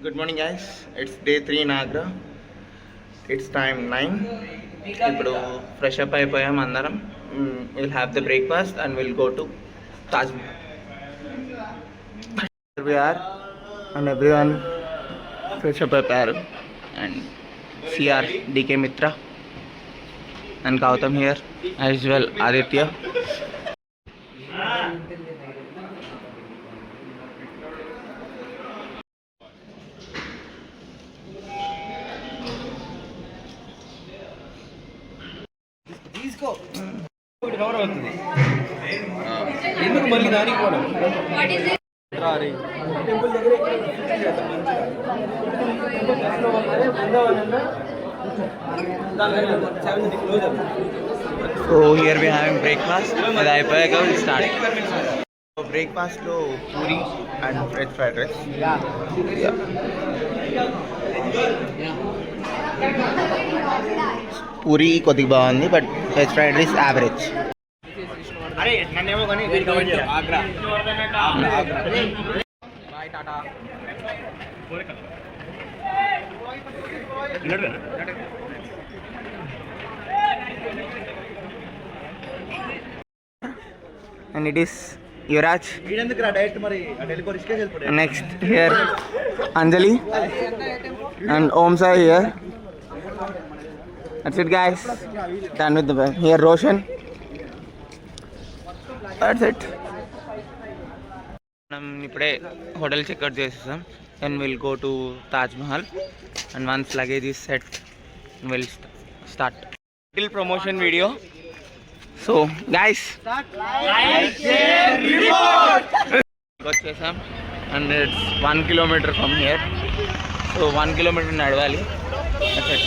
Good morning, guys. It's day 3 in Agra. It's time 9. ఇప్పుడు fresh up అయిపోయాం అందరం. We'll have the breakfast and we'll go to Taj Mahal. Here we are and everyone fresh up అయిపోయారు. And CR, DK Mitra and Gautam here as well, Aditya. Cover అవుతుంది ఎందుకు మళ్ళీ దానికి కూడా temple దగ్గర So here we are having breakfast. అది అయిపోయాక we'll start. So breakfast లో puri and veg fried rice. Puri కొద్దిగా బాగుంది but veg fried rice average. అరే నన్నేమో కానీ ఆగ్రా బాయ్ టాటా. And it is Yuvraj. వీడెందుకు డైరెక్ట్ మరి ఢిల్లీ రిస్కే వెళ్ళిపోయాడు. Next here Anjali and Om Sai here. That's it, guys. Done with the here Roshan. That's it. మనం ఇప్పుడే హోటల్ చెక్అవుట్ చేసేసాం. Then we'll go to Taj Mahal and once luggage is set we'll start. Little promotion video. So guys, like, share, report. వచ్చేసాం and it's 1 kilometer from here. So 1 kilometer నడవాలి. That's it.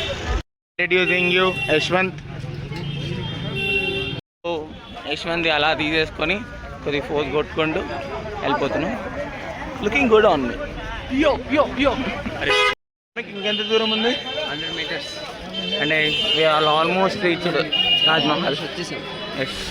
Introducing you Yashwant. So Yashwant అలా తీసేసుకొని కొద్దిగా force కొట్టుకుంటూ వెళ్ళిపోతున్నాం. Looking good on me. యో యో యో. అరే ఇంకెంత దూరం ఉంది? 100 meters. అంటే we are almost reached Taj Mahal. వచ్చేసాం. ఎస్.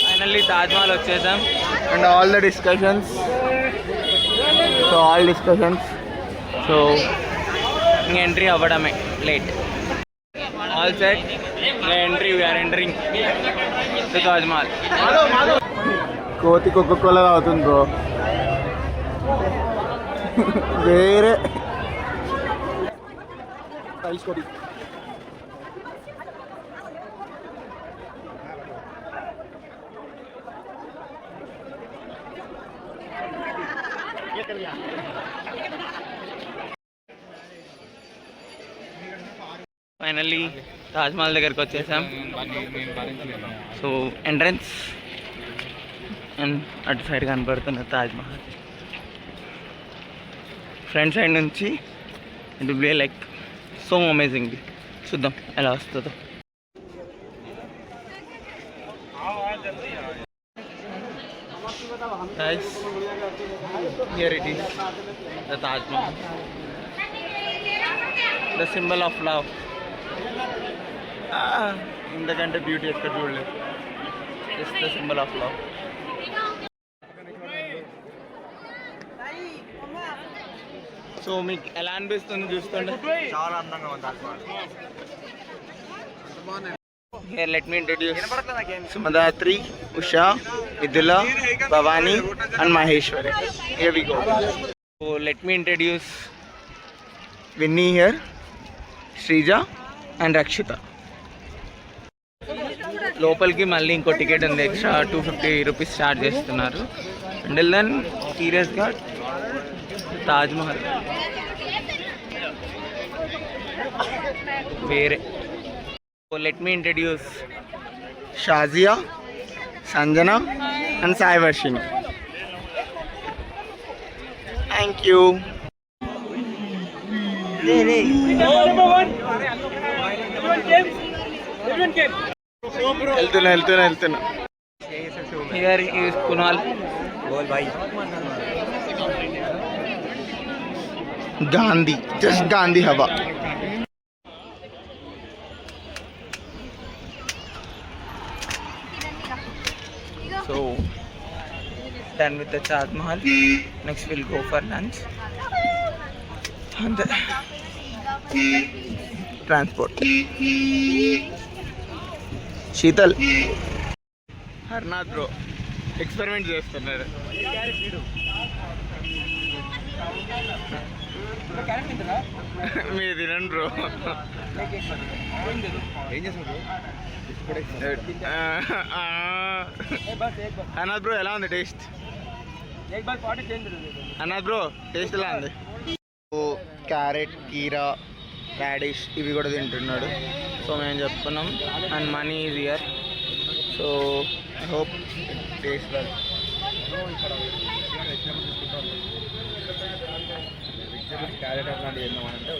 ఫైనల్లీ తాజ్ మహల్ వచ్చేసాం and all the discussions. So ఇంకా ఎంట్రీ అవ్వడమే late. All set. Entry we're entering the Taj Mahal. కోతి కోకోకోలా అవుతుంది బ్రో. వేరే ఫైనల్లీ తాజ్ మహల్ దగ్గరికి వచ్చేసాం. సో ఎంట్రన్స్ అండ్ అటు సైడ్ కనపడుతున్న తాజ్ మహల్. ఫ్రంట్ సైడ్ నుంచి it will be like so amazing. చూద్దాం ఎలా వస్తుందో. Guys, here it is, the Taj Mahal, the symbol of love. ఇంతకంటే బ్యూటీ ఎక్కడ చూడలేదు. It's the symbol of love. So మీకు ఎలా అనిపిస్తుంది చూస్తుంటే? చాలా అందంగా ఉంది Taj Mahal. Here let me introduce Sumadhatri, Usha, Vidula, Bhavani and Maheshwari. Here we go. So let me introduce Vinny here, Shrija and Rakshita. లోపలికి మళ్ళీ ఇంకో టికెట్ ఉంది, ఎక్స్ట్రా 250 రూపీస్ ఛార్జ్ చేస్తున్నారు. అండ్ దెన్ సీరియస్గా తాజ్ మహల్ వేరే. So let me introduce Shazia, Sanjana and Sai Varshini. Thank you. వెళ్తున్నా here is Kunal Gandhi, just Gandhi హవా. So done with the Taj Mahal. Next we'll go for lunch and the transport. Sheetal, Harnath bro, experiment చేస్తున్నారు. మీరు తినండి bro. అనాథ్ bro ఎలా ఉంది taste? అనాథ్ bro taste ఎలా ఉంది? Carrot, కీరా, రాడిష్ ఇవి కూడా తింటున్నాడు. సో మేము చెప్తున్నాం and money is here. So I hope taste well. Carrot అట్లాంటివి ఏంటంటే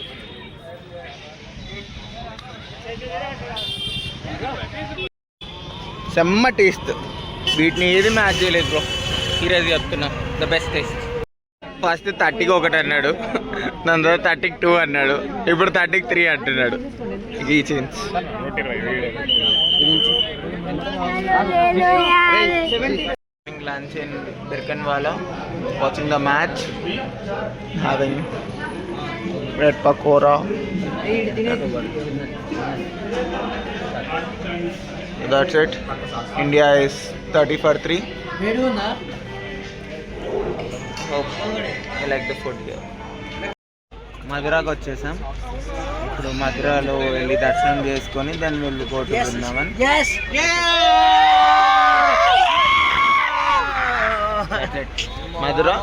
సెమ్మ టేస్ట్, వీటిని ఏది మ్యాచ్ చేయలేదు బ్రో. ఈరోజు చెప్తున్నా ద బెస్ట్ టేస్ట్. ఫస్ట్ 30కి 1 అన్నాడు, దాని తర్వాత 30కి 2 అన్నాడు, ఇప్పుడు 30కి 3 అంటున్నాడు. ఈ change. Lunch in Bikanervala, watching the match, having bread pakora. That's it. India is 30 for 3. Hope I like the food here. మధురాకి వచ్చేసాం. ఇప్పుడు మధురాలో వెళ్ళి దర్శనం చేసుకొని దాన్ని వెళ్ళి కోటి Brindavan. Madura.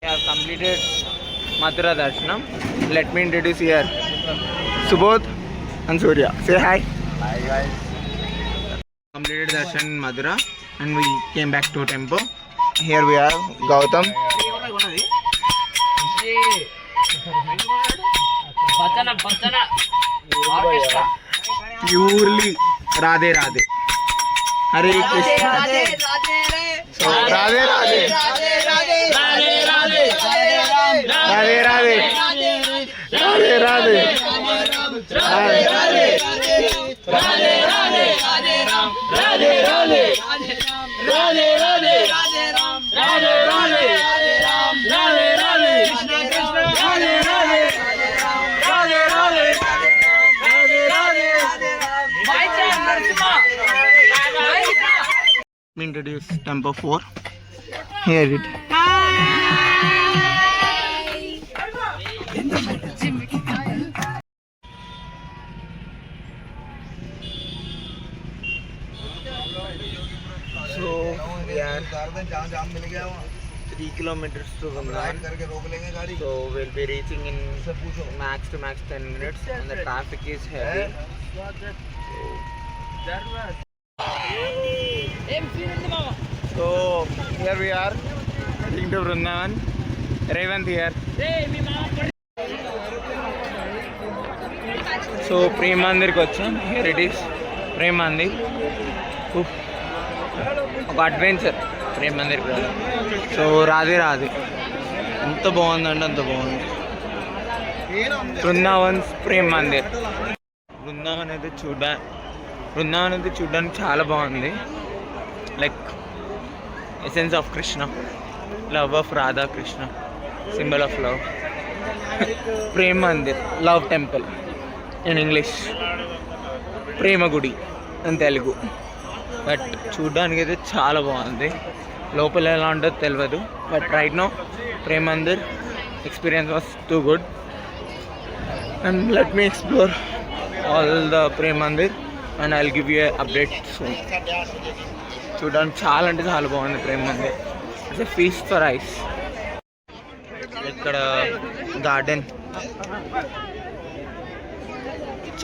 We have completed Mathura Darshanam. Let me introduce here Subodh and Surya. Say hi. Hi guys. Completed darshan in Mathura and we came back to temple. Here we are, Gautam. Purely Radhe Radhe. Hare Krishna. So Radhe Radhe. Radhe Radhe. Radhe Radhe. Radhe Radhe. Radhe Radhe. Radhe Radhe. Radhe Radhe. Radhe Ram. Radhe Radhe. Radhe Radhe. Radhe Ram. Radhe Radhe. Radhe Ram. Radhe Radhe. Krishna Krishna. Radhe Radhe. Radhe Radhe. Radhe Radhe. My turn, Narasimha. We introduce Tempo 4. Here it. So we are 3 kilometers to Vrindavan. So we'll be reaching in max to max 10 minutes and the traffic is heavy. So here we are heading to Vrindavan. Revant here. So Prem Mandir ki vacham. Here it is, Prem Mandir. ఒక adventure Prem Mandir కూడా. So Radhe Radhe ఎంత బాగుందంటే అంత బాగుంది. బృందావన్ ప్రేమ్ మందిర్. బృందావన్ అయితే చూడడానికి చాలా బాగుంది. Like essence of Krishna, love of Radha Krishna, symbol of love. Prem Mandir, love temple in English, ప్రేమ గుడి అని తెలుగు. బట్ చూడ్డానికి అయితే చాలా బాగుంది. లోపల ఎలా ఉంటుందో తెలియదు. But right now Prem Mandir experience was too good and let me explore all the Prem Mandir and I will give you update soon. చూడడానికి చాలా అంటే చాలా బాగుంది Prem Mandir. It's a feast for eyes. ఇక్కడ గార్డెన్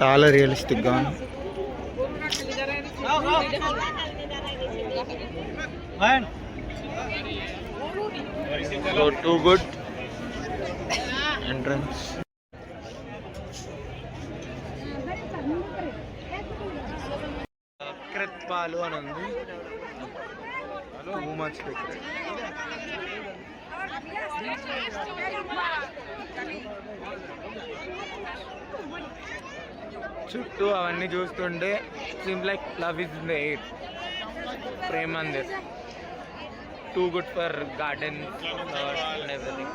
చాలా రియలిస్టిక్గా ఉంది. So too good entrance. దీపాలు అని ఉంది. టూ మచ్ చుట్టూ అవన్నీ చూస్తుంటే seems like love is in the air. Prem Mandir, too good for garden and everything.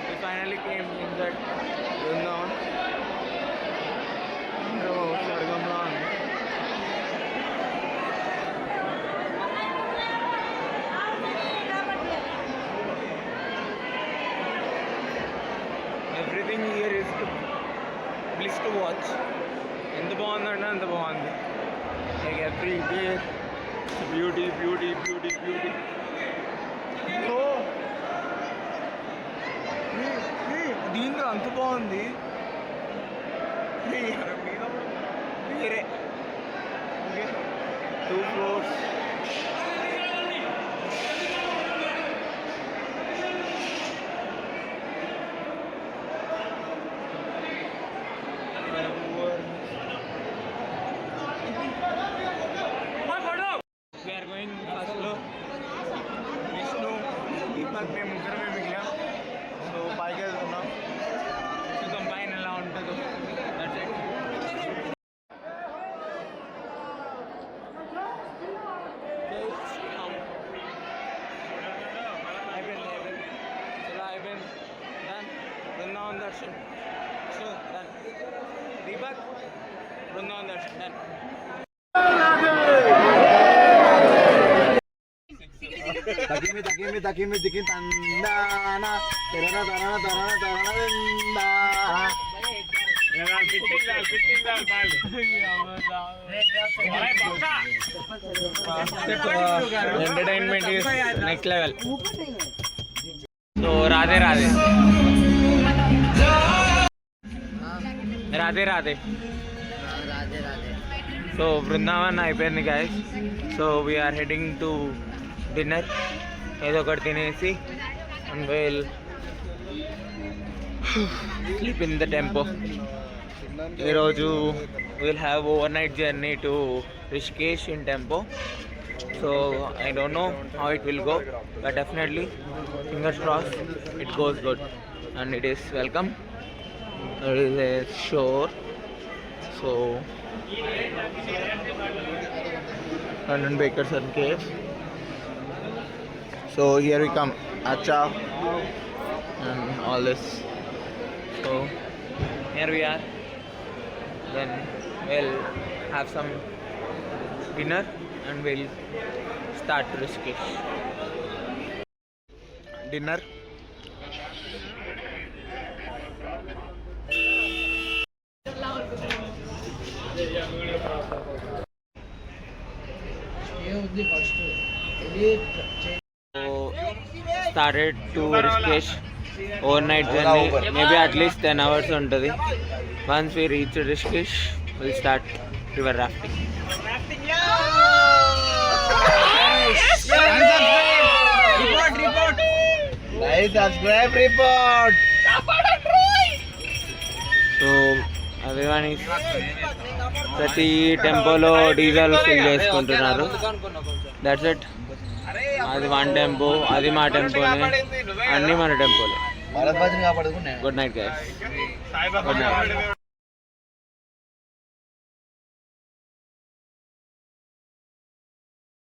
We finally came in that Vrindavan. స్వర్గంలో ఉంది. Everything here is please to watch. ఎంత బాగుందంటే అంత బాగుంది. Like every day beauty beauty beauty beauty. దీంట్లో అంత బాగుంది. వేరే 2 floors. We are going first floor. Vishnu, Deepak, మేము ముగ్గురమే మిగిలాం. సో పైకి వెళ్తున్నాం. చూద్దాం పైన ఎలా ఉంటుందో. That's it. Vrindavan darshan. So done. Deepak, Vrindavan darshan done. Takimi dikin tandana terana tarana tarana tarana danda. Entertainment is next level. So Radhe Radhe. Radhe Radhe. So Vrindavan అయిపోయింది guys. So we are heading to dinner. ఏదో ఒకటి తినేసి and we'll sleep in the tempo. ఈరోజు we'll have overnight journey to Rishikesh in tempo. So I don't know how it will go, but definitely fingers crossed it goes good and it is welcome. There is a shore. So London Bakers and Cave. So here we come, Acha and all this. So here we are. Then we'll have some dinner and we'll start Rishikesh. Dinner. So started to Rishikesh, overnight journey, maybe at least 10 hours untadi. Once we reach Rishikesh, we'll start river rafting. Report. Nice subscribe report. So everyone is ప్రతి టెంపోలో diesel fill చేసుకుంటున్నారు. That's it. అది 1 tempo, అది మా టెంపోనే, అన్నీ మన టెంపోలే. Good night guys. Good night.